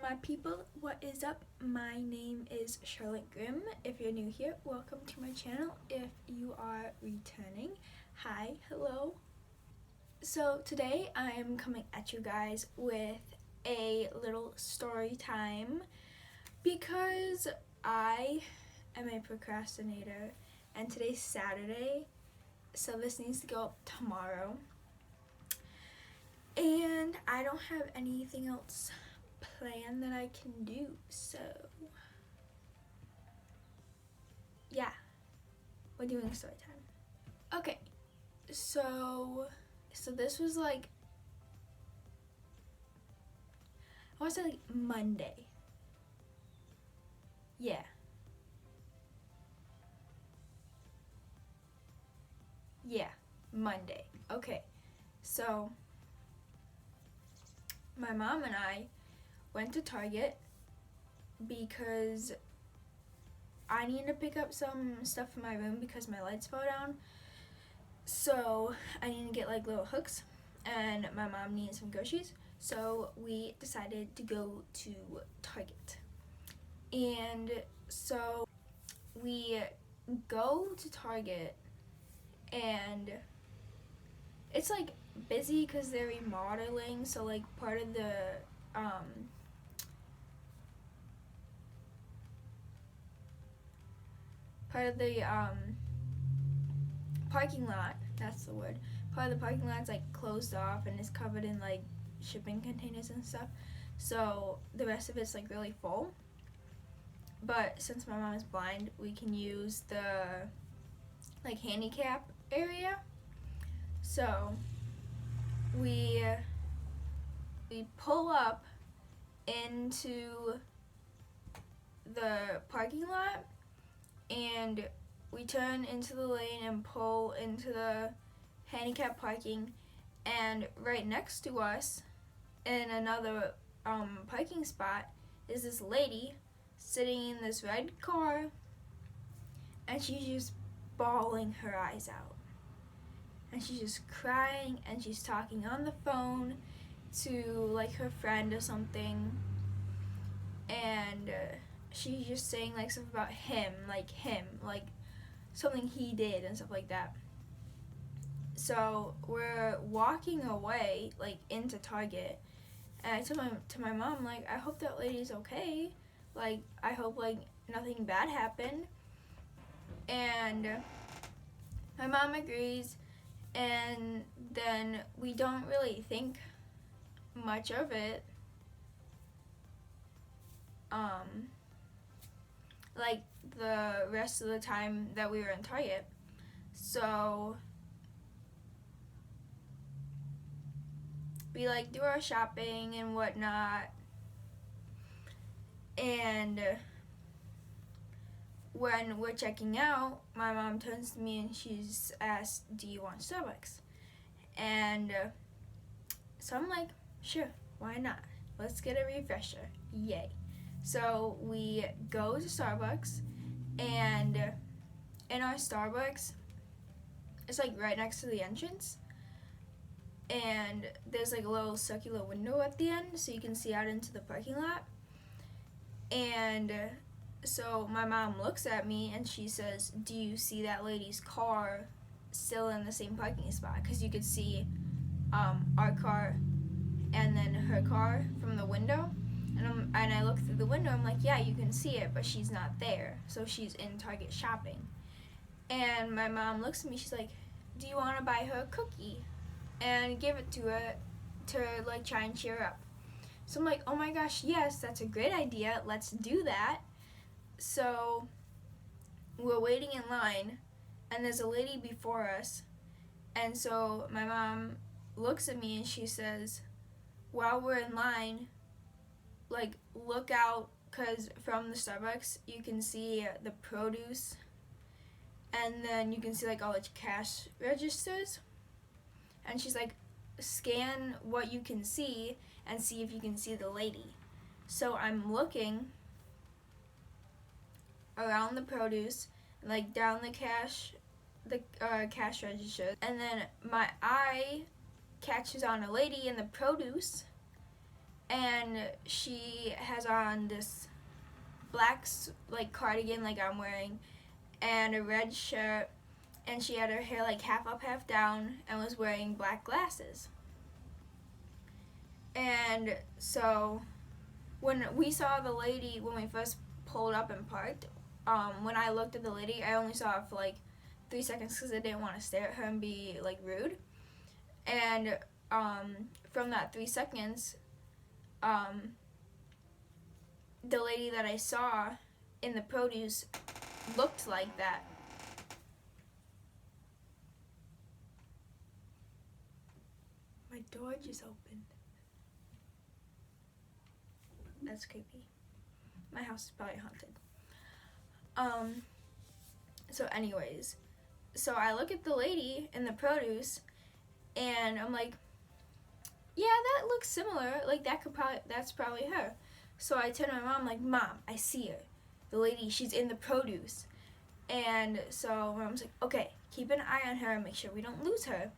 my people, what is up? My name is Charlotte Grimm. If you're new here, welcome to my channel. If you are returning, hi, hello. So today I am coming at you guys with a little story time because I am a procrastinator and today's Saturday, so this needs to go up tomorrow. And I don't have anything else planned that I can do, so yeah, we're doing a story time. Okay, so this was like, I want to say like Monday. Yeah, Monday. Okay, so my mom and I went to Target because I needed to pick up some stuff in my room because my lights fell down. So I needed to get like little hooks, and my mom needed some groceries. So we decided to go to Target. And so we go to Target, and it's like busy because they're remodeling. So like part of the parking lot, that's the word, part of the parking lot's like closed off and is covered in like shipping containers and stuff, so the rest of it's like really full. But since my mom is blind, we can use the like handicap area. So we pull up into the parking lot and we turn into the lane and pull into the handicap parking, and right next to us in another parking spot is this lady sitting in this red car, and she's just bawling her eyes out, and she's just crying, and she's talking on the phone to like her friend or something, and she's just saying like stuff about him, like something he did and stuff like that. So we're walking away like into Target, and I told my mom, like, I hope that lady's okay, like I hope like nothing bad happened. And my mom agrees, and then we don't really think much of it, like the rest of the time that we were in Target. So we like do our shopping and whatnot, and when we're checking out, my mom turns to me and she's asked, "Do you want Starbucks?" And so I'm like, sure, why not? Let's get a refresher, yay. So we go to Starbucks, and in our Starbucks, it's like right next to the entrance, and there's like a little circular window at the end so you can see out into the parking lot. And so my mom looks at me and she says, "Do you see that lady's car still in the same parking spot?" Because you could see our car and then her car from the window. And I look through the window, I'm like, yeah, you can see it, but she's not there. So she's in Target shopping. And my mom looks at me, she's like, "Do you want to buy her a cookie and give it to her to like try and cheer her up?" So I'm like, oh my gosh, yes, that's a great idea. Let's do that. So we're waiting in line, and there's a lady before us. And so my mom looks at me and she says, while we're in line, like, look out, because from the Starbucks you can see the produce, and then you can see like all the cash registers. And she's like, scan what you can see and see if you can see the lady. So I'm looking around the produce, like down the cash registers, and then my eye catches on a lady in the produce, and she has on this black like cardigan like I'm wearing, and a red shirt, and she had her hair like half up, half down, and was wearing black glasses. And so when we saw the lady, when we first pulled up and parked, when I looked at the lady, I only saw her for like 3 seconds because I didn't want to stare at her and be like rude. And from that 3 seconds, the lady that I saw in the produce looked like that. My door just opened. That's creepy. My house is probably haunted. So anyways, so I look at the lady in the produce, and I'm like, yeah, that looks similar. Like that's probably her. So I turn to my mom, like, Mom, I see her. The lady, she's in the produce. And so my mom's like, okay, keep an eye on her and make sure we don't lose her.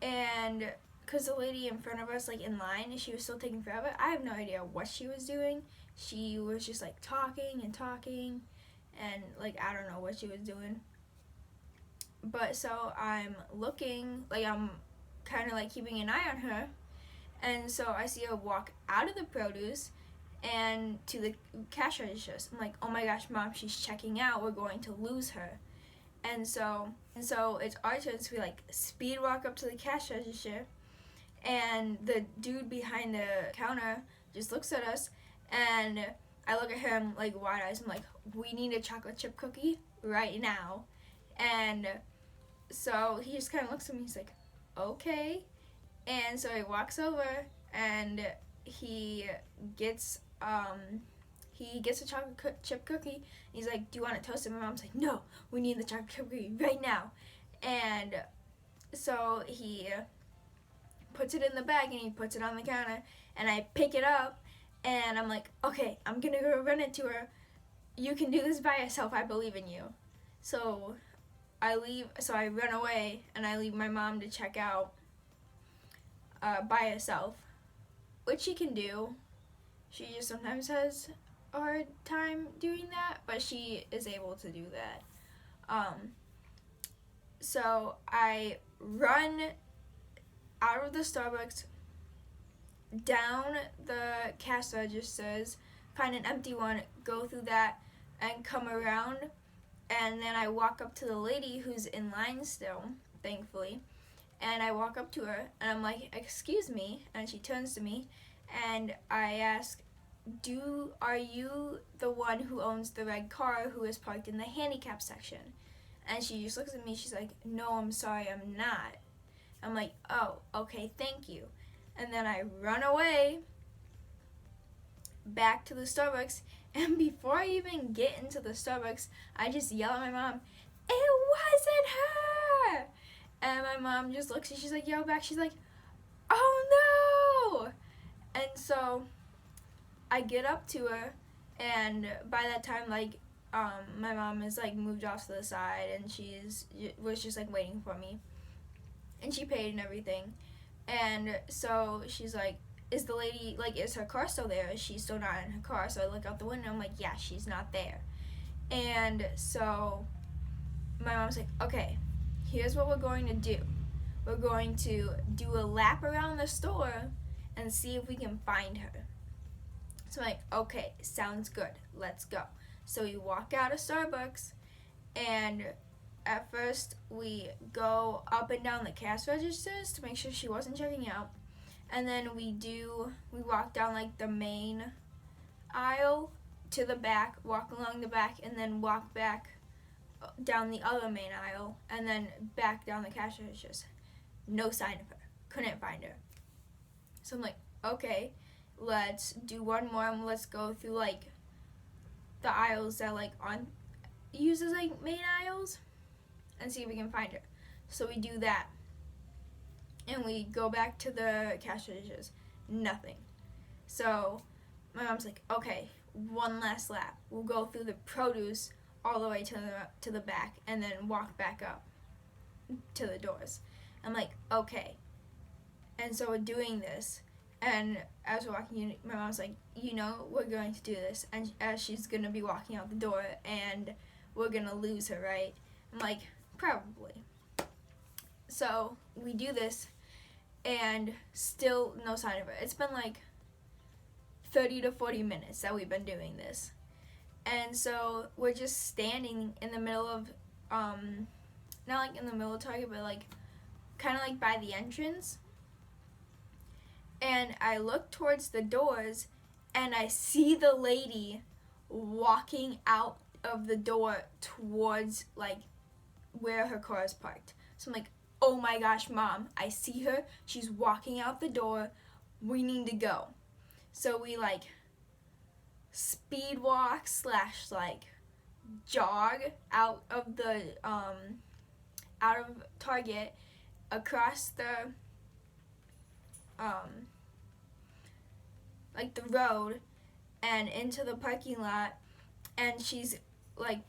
And because the lady in front of us, like in line, she was still taking forever. I have no idea what she was doing. She was just like talking and talking, and like I don't know what she was doing. But so I'm looking, like I'm kind of like keeping an eye on her, and so I see her walk out of the produce and to the cash registers. I'm like, oh my gosh, Mom, she's checking out. We're going to lose her. And so it's our turn to like speed walk up to the cash register, and the dude behind the counter just looks at us, and I look at him like wide eyes. I'm like, we need a chocolate chip cookie right now. And so he just kind of looks at me. He's like, okay. And so he walks over, and he gets a chocolate chip cookie. He's like, do you want it toasted? My mom's like, no, we need the chocolate chip cookie right now. And so he puts it in the bag, and he puts it on the counter, and I pick it up, and I'm like, okay, I'm gonna go run it to her. You can do this by yourself. I believe in you. So I run away, and I leave my mom to check out by herself, which she can do. She just sometimes has a hard time doing that, but she is able to do that. So I run out of the Starbucks, down the cash registers, find an empty one, go through that, and come around, and then I walk up to the lady who's in line still, thankfully, and I walk up to her, and I'm like, excuse me, and she turns to me, and I ask, are you the one who owns the red car who is parked in the handicap section? And she just looks at me, she's like, no, I'm sorry, I'm not. I'm like, oh, okay, thank you. And then I run away back to the Starbucks, and before I even get into the Starbucks, I just yell at my mom, it wasn't her! And my mom just looks and she's like, yell back, she's like, oh no! And so I get up to her, and by that time, like, my mom is like moved off to the side, and was just like waiting for me, and she paid and everything. And so she's like, is her car still there? Is she still not in her car? So I look out the window, I'm like, yeah, she's not there. And so my mom's like, okay, here's what we're going to do. We're going to do a lap around the store and see if we can find her. So I'm like, okay, sounds good, let's go. So we walk out of Starbucks, and at first we go up and down the cash registers to make sure she wasn't checking out. And then we walk down like the main aisle to the back, walk along the back, and then walk back down the other main aisle, and then back down the cash registers. No sign of her. Couldn't find her. So I'm like, okay, let's do one more, and let's go through like the aisles that like uses like main aisles and see if we can find her. So we do that, and we go back to the cash registers. Nothing. So my mom's like, okay, one last lap. We'll go through the produce all the way to the back, and then walk back up to the doors. I'm like, okay. And so we're doing this, And as we're walking in, my mom's like, you know, we're going to do this. And as she's going to be walking out the door and we're going to lose her, right? I'm like, probably. So we do this and still no sign of her. It's been like 30 to 40 minutes that we've been doing this. And so we're just standing in the middle of, not like in the middle of Target, but like kind of like by the entrance. And I look towards the doors and I see the lady walking out of the door towards like where her car is parked. So I'm like, oh my gosh, Mom, I see her. She's walking out the door. We need to go. So we like speed walk / like jog out of the out of Target across the like the road and into the parking lot, and she's like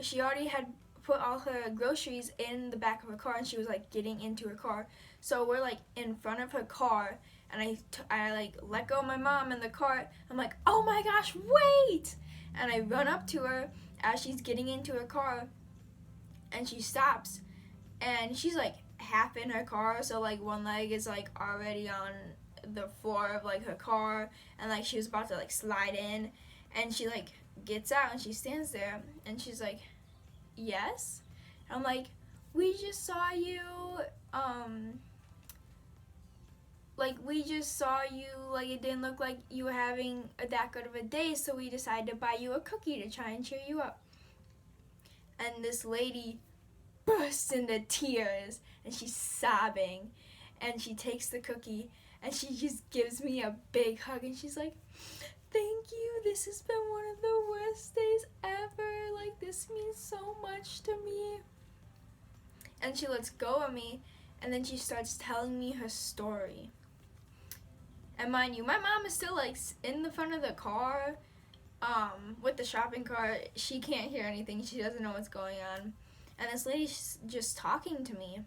she already had put all her groceries in the back of her car, and she was like getting into her car. So we're like in front of her car, and I like let go of my mom in the car. I'm like, oh my gosh, wait! And I run up to her as she's getting into her car, and she stops, and she's like half in her car, so like one leg is like already on the floor of like her car, and like she was about to like slide in, and she like gets out and she stands there and she's like, yes? And I'm like, we just saw you, like it didn't look like you were having that good of a day, so we decided to buy you a cookie to try and cheer you up. And this lady bursts into tears and she's sobbing, and she takes the cookie and she just gives me a big hug, and she's like, thank you, this has been one of the worst days ever, like this means so much to me. And she lets go of me, and then she starts telling me her story. And mind you, my mom is still like in the front of the car with the shopping cart. She can't hear anything, she doesn't know what's going on. And this lady's just talking to me,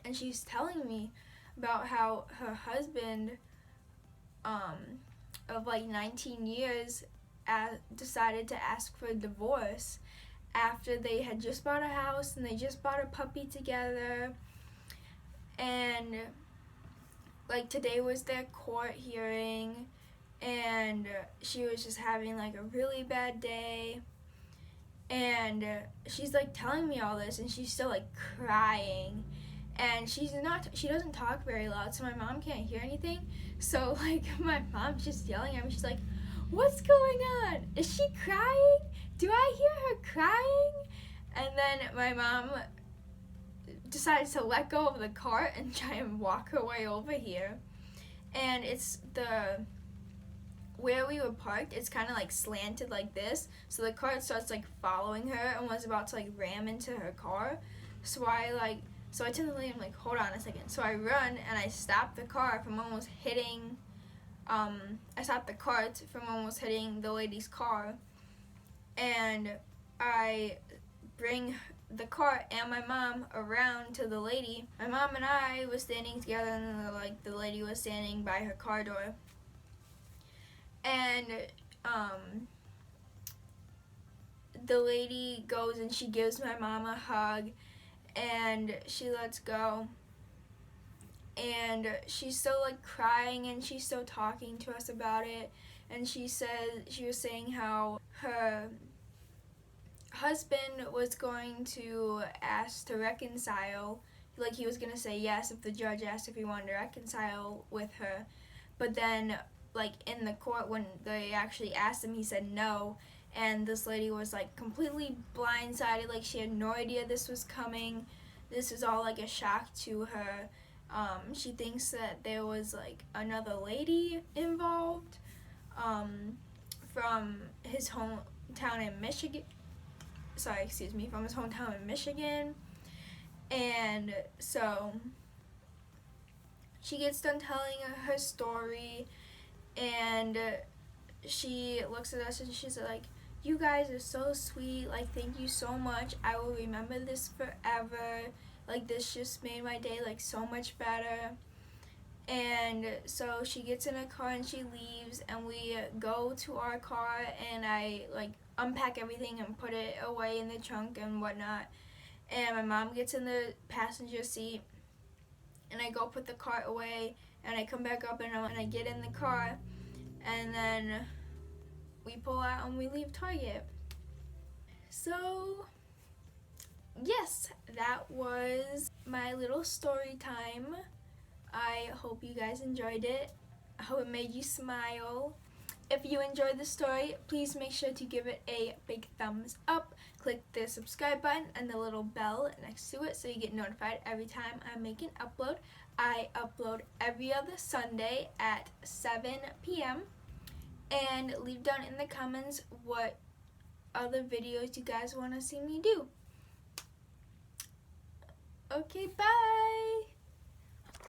and she's telling me about how her husband of like 19 years decided to ask for a divorce after they had just bought a house and they just bought a puppy together. And like today was their court hearing, and she was just having like a really bad day. And she's like telling me all this, and she's still like crying, and she doesn't talk very loud, so my mom can't hear anything. So like my mom's just yelling at me. She's like, what's going on? Is she crying? Do I hear her crying? And then my mom decides to let go of the cart and try and walk her way over here. And it's where we were parked, it's kind of like slanted like this, so the cart starts like following her and was about to like ram into her car. So I tell the lady, I'm like, hold on a second. So I run and I stop the car from almost hitting the cart from almost hitting the lady's car, and I bring the cart and my mom around to the lady. My mom and I was standing together, and the lady was standing by her car door. And the lady goes and she gives my mom a hug, and she lets go. And she's still like crying, and she's still talking to us about it. And she was saying how her husband was going to ask to reconcile, like he was going to say yes if the judge asked if he wanted to reconcile with her. But then like in the court, when they actually asked him, he said no. And this lady was like completely blindsided, like she had no idea this was coming. This was all like a shock to her. She thinks that there was like another lady involved from his hometown in Michigan. From his hometown in Michigan. And so she gets done telling her story, and she looks at us and she's like, you guys are so sweet, like thank you so much, I will remember this forever, like this just made my day like so much better. And so she gets in a car and she leaves, and we go to our car, and I like unpack everything and put it away in the trunk and whatnot. And my mom gets in the passenger seat, and I go put the cart away, and I come back up and I get in the car, and then we pull out and we leave Target. So yes, that was my little story time. I hope you guys enjoyed it. I hope it made you smile. If you enjoyed the story, please make sure to give it a big thumbs up. Click the subscribe button and the little bell next to it so you get notified every time I make an upload. I upload every other Sunday at 7 p.m. And leave down in the comments what other videos you guys want to see me do. Okay, bye!